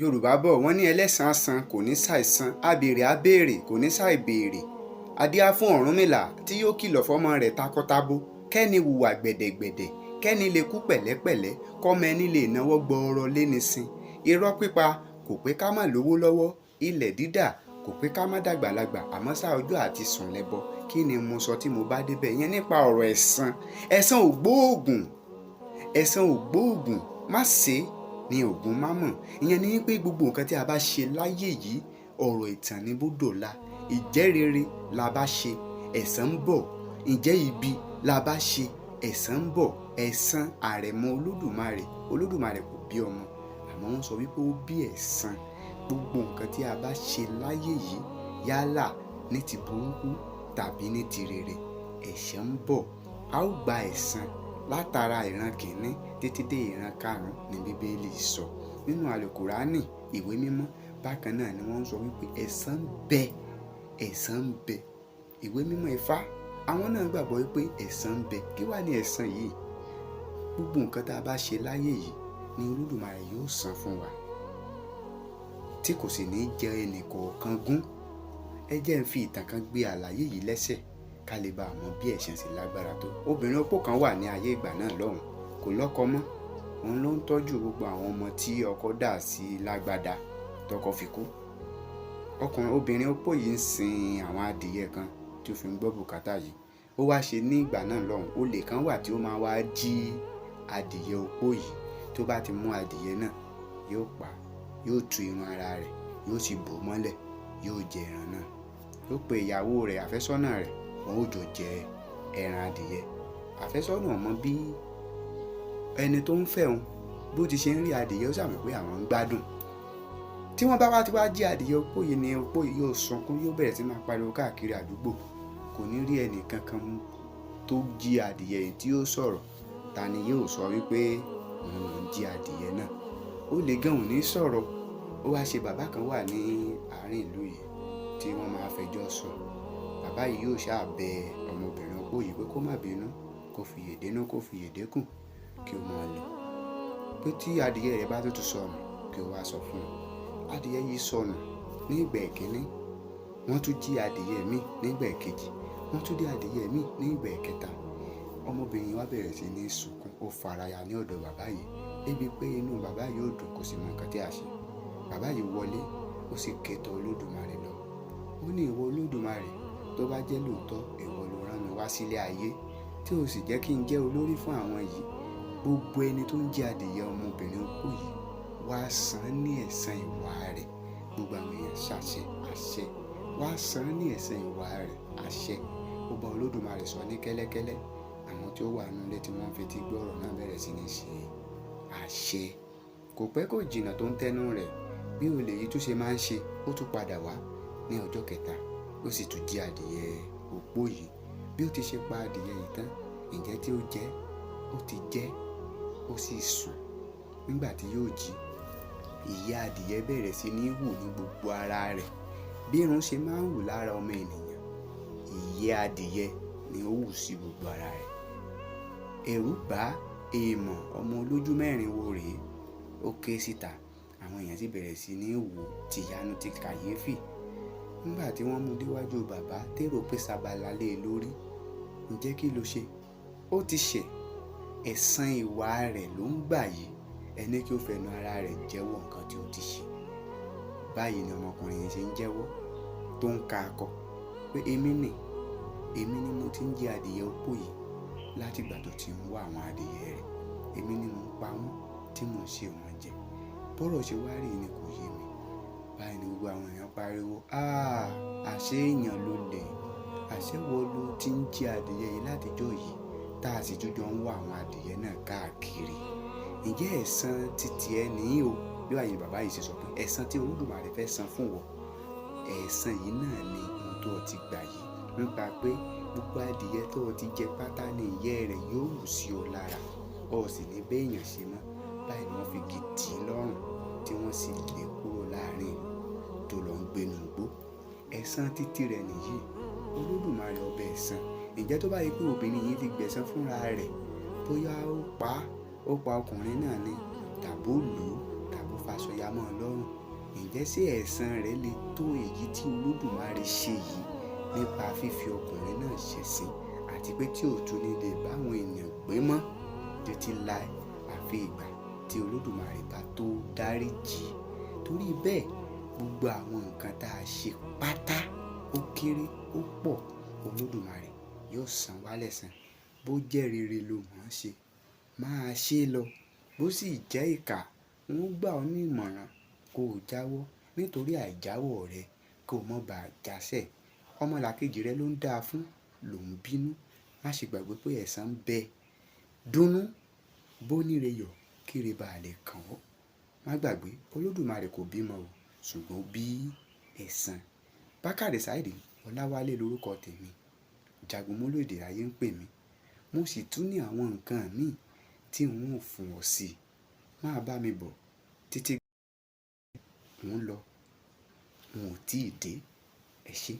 Yorùbá bọ̀ wọ́n ní ẹlẹ́san san kò ní ṣàìsan, abèrè abèrè kò ní ṣàìbèrè. Adíá fún Ọ̀rúnmìlà tí yóò kìlọ̀ fọ́mọ rẹ̀ takọtabo, kẹ́ni hùwà gbẹ̀dẹ̀gbẹ̀dẹ̀, kẹ́ni lè kú pẹ̀lẹ́pẹ̀lẹ́, kọ́mọ ẹni lè náwó gbọọrọ léni sin. Irọ́ pípa kò pé ká má lówó lọ́wọ́, ilẹ̀ dídà kò pé ká má dàgbàlagbà, àmọ́ ṣá ọjọ́ àti sùn lẹ́bọ. Kí ni mo sọ tí mo bá débẹ̀ yẹn nípa ọ̀rọ̀ ẹ̀san? Ẹ̀san ò gbóògùn, ẹ̀san ò gbóògùn, má ṣe ni ògùn má mọ̀. Ìyẹn ni pé gbogbo nǹkan tí a bá ṣe láyé yìí ọ̀rọ̀ ìtàn ní bódòlá. Ìjẹ́ rere la bá ṣe, ẹ̀san ń bọ̀. Ìjẹ́ ibi la bá ṣe, ẹ̀san ń bọ̀. Ẹ̀san àrẹ̀mọ Olódùmarè. Olódùmarè kò bí ọmọ, àmọ́ wọ́n sọ wípé ó bí ẹ̀san. Gbogbo nǹkan tí a bá ṣe láyé yìí yálà ní ti burúkú tàbí ní ti rere, ẹ̀san ń bọ̀. A ó gba ẹ̀san látara ìran kìíní títí dé ìran karùn-ún ní Bíbélì sọ. Nínú àlùkùránì ìwé mímọ́ bákan náà ni wọ́n sọ wípé ẹ̀san ń bẹ, ẹ̀san ń bẹ. Ìwé mímọ́ Ifá àwọn náà gbàgbọ́ wípé ẹ̀san ń bẹ. Kí wá ní ẹ̀san yìí? Gbogbo nǹkan tá a bá ṣe láyé yìí ni Olódùmarè yóò san fún wa, tí kò sì ní jẹ ẹnìkọ̀ọ̀kan gún. Ẹ jẹ́ ń fi ìtàn kan gbé àlàyé yìí lẹ́sẹ̀ ká lè bá mọ̀ bí ẹ̀san sì lágbára tó. Obìnrin opó kan wà ní ayé ìgbà náà lọ́hùn, kò lọ́kọ mọ́. Òun ló ń tọ́jú gbogbo àwọn ọmọ tí ọkọ dà sí lágbádá tọkọ fi kú. Obìnrin opó yìí ń sin àwọn adìyẹ kan tí ó fi ń gbọ́ bùkátà yìí. Ó wá ṣe ní ìgbà náà lọ́hùn, olè kan wà tí ó máa wá jí adìyẹ opó yìí. Tó bá ti mú adìyẹ náà, yóò pa, yóò tú irun ara rẹ̀, yóò sì bò mọ́lẹ̀, yóò jẹ ẹran náà. Yóò pe ìyàwó rẹ̀, àfẹ́sọ́nà rẹ̀, wọn ó jọ jẹ ẹran adìyẹ. Àfẹ́sọ́nà mọ bí ẹni tó ń fẹ́ òun bó ti ṣe ń rí adìyẹ, ó sàmọ̀ pé àwọn ń gbádùn. Tí wọ́n bá wá ti wá jí adìyẹ opó yìí ni opó yìí yóò sunkún, yóò bẹ̀rẹ̀ sí máa pariwo káàkiri àdúgbò. Kò ní rí ẹnì kankan tó jí adìyẹ yìí tí yóò sọ̀rọ̀. Ta ni yóò sọ wípé òun ló ń jí adìyẹ náà? Ó lè gan ò ní sọ̀rọ̀. Ó wá ṣe bàbá kan wà ní àárín ìlú yìí tí wọ́n máa fẹjọ́ sùn. Bàbá yìí yóò ṣáà bẹ ọmọbìnrin opó yìí pé kó má bínú, kó fi yèdénú, kó fi yèdékùn, kí ó máa lọ. Pé tí adìyẹ rẹ̀ bá tó sọnù kí ó wá sọ fún un. Adìyẹ yìí sọnù ní ìgbà ìkíní, wọ́n tún jí adìyẹ míì ní ìgbà ìkejì, wọ́n tún dé adìyẹ míì ní ìgbà ìkẹta. Ọmọbìnrin wa bẹ̀rẹ̀ sí ní sunkún, ó faraya ní ọ̀dọ̀ bàbá yìí, débi pé inú bàbá yìí ò dùn, kò sì mọ nǹkan tí a ṣe. Bàbá yìí wọlé, ó sì ké tọ̀ Olódùmarè lọ. Ó ní ìwọ Olódùmarè, tó bá jẹ́ lóòótọ́ ìwọ ló rán mi wá sílé ayé, tí ó sì jẹ́ kí n jẹ́ olórí fún àwọn yìí. Gbogbo ẹni tó ń jẹ adìyẹ ọmọbìnrin opó yìí wá san ní ẹ̀san ìwà rẹ̀. Gbogbo àwọn èèyàn ṣàṣẹ àṣẹ, wá san ní ẹ̀san ìwà rẹ̀ àṣẹ. Ó bá Olódùmarè sọ ní kẹ́lẹ́kẹ́lẹ́. Àwọn tí ó wà nínú ilé tí wọ́n fi ti gbọ́ ọ̀rọ̀ náà bẹ̀rẹ̀ sí ní ṣe àṣẹ. Kò pẹ́ kò jìnnà tó ń tẹnu rẹ̀ bí olè yìí tún ṣe máa ń ṣe. Ó tún padà wá ní ọjọ́ kẹta, ó sì tún jí adìyẹ opó yìí. Bí ó ti ṣe pa adìyẹ yìí tán, ǹjẹ́ tí ó jẹ, ó ti jẹ, ó sì sùn. Nígbà tí yóò jí, ìyẹ́ adìyẹ bẹ̀rẹ̀ sí ní hù ní gbogbo ara rẹ̀. Bí irun ṣe máa ń hù lára ọmọ ènìyàn, ìyẹ́ adìyẹ ni ó hù sí gbogbo ara rẹ̀. Ẹ̀rù bá èèmọ̀ ọmọ olójú mẹ́rin wo rèé, ó ké síta. Àwọn èèyàn sì bẹ̀rẹ̀ sí ní wò tìyanu ti kàyéfì. Nígbà tí wọ́n mú déwájú bàbá, tèrò pé sábàlá lé e lórí. Ǹjẹ́ kí ló ṣe? Ó ti ṣẹ̀. Ẹ̀san ìwà rẹ̀ ló ń gbà yìí. Ẹni kí ó fẹnu ara rẹ̀ jẹ́wọ́ nǹkan tí ó ti ṣe. Báyìí ni ọmọkùnrin yẹn ṣe ń jẹ́wọ́ tó ń ka akọ pé èmi ni mo ti ń jẹ adìyẹ opó yìí láti ìgbà tó ti ń wá àwọn adìyẹ rẹ̀. Èmi ni mo ń pa wọ́n tí mo ń ṣe wọ́n jẹ. Bọ́rọ̀ ṣe wá rí ni kò yé mi. Báyìí ni gbogbo àwọn èèyàn pariwo, àṣé èèyàn ló lè, àṣé wọ́n ló ti ń jẹ adìyẹ yìí látijọ́ yìí tá a sì tún jọ ń wá àwọn adìyẹ náà káàkiri. Ǹjẹ́ ẹ̀san títí ẹ nìyí o? Bí àyè bàbá yìí ṣe sọ pé ẹ̀san tí Olódùmarè fẹ́ san fún wọn, ẹ̀san yìí náà ni ohun tó ti gbà yìí. Nípa pé gbogbo adìyẹ tó ti jẹ pátá ní ìyẹ́ rẹ̀ yóò hù sí ọ lára, ọ sì ní béèyàn ṣe mọ́. Báyìí ni wọ́n fi gidi lọ́rùn tí wọ́n sì lé kúrò láàrin tó lọ ń gbénu igbó. Ẹ̀san títí rẹ̀ nìyí. Olódùmarè ọba ẹ̀san. Ǹjẹ́ tó bá yẹ pé obìnrin yìí ti gbẹ̀san fúnra rẹ̀, bóyá ó pa ọkùnrin náà ni, tàbí ó lù ú, tàbí ó fasọ̀yà mọ́ ọ lọ́rùn. Ǹjẹ́ ṣé ẹ̀san rẹ̀ lè tó èyí tí Olódùmarè ṣe yìí nípa fífi ọkùnrin náà ṣẹ̀sín, àti pé tí ò tún ní lè bá àwọn ènìyàn gbé mọ́ títí láé àfi ìgbà tí Olódùmarè bá tó dáríjì? Torí bẹ́ẹ̀, gbogbo àwọn nǹkan tá a ṣe pátá, ó kéré ó pọ̀, Olódùmarè yóò san wá lẹ́san. Bó jẹ́ rere lo mọ̀ ọ́n ṣe, máa ṣe é lọ. Bó sì jẹ́ ìkà, n ó gbà ọ́ ní ìmọ̀ràn kó o jáwọ́, nítorí àìjáwọ́ rẹ kó o mọ́ bá a jásẹ̀. Ọmọlàkejì rẹ ló ń dáa fún, ló ń bínú. Má ṣe gbàgbé pé ẹ̀san ń bẹ. Dúnnú bó níre yọ̀ kíre bá lè kàn ọ́. Má gbàgbé, Olódùmarè kò bímọ o, ṣùgbọ́n ó bí ẹ̀san. Bákàrè Sáìdì Ọláwálé lórúkọ tèmi. Jagunmólú-èdè ayé ń pè mí. Mo sì tún ní àwọn nǹkan míì tí n ó fún ọ sí. Máa bá mi bọ̀ títí n lọ, n ò tíì dé. Ẹ ṣé.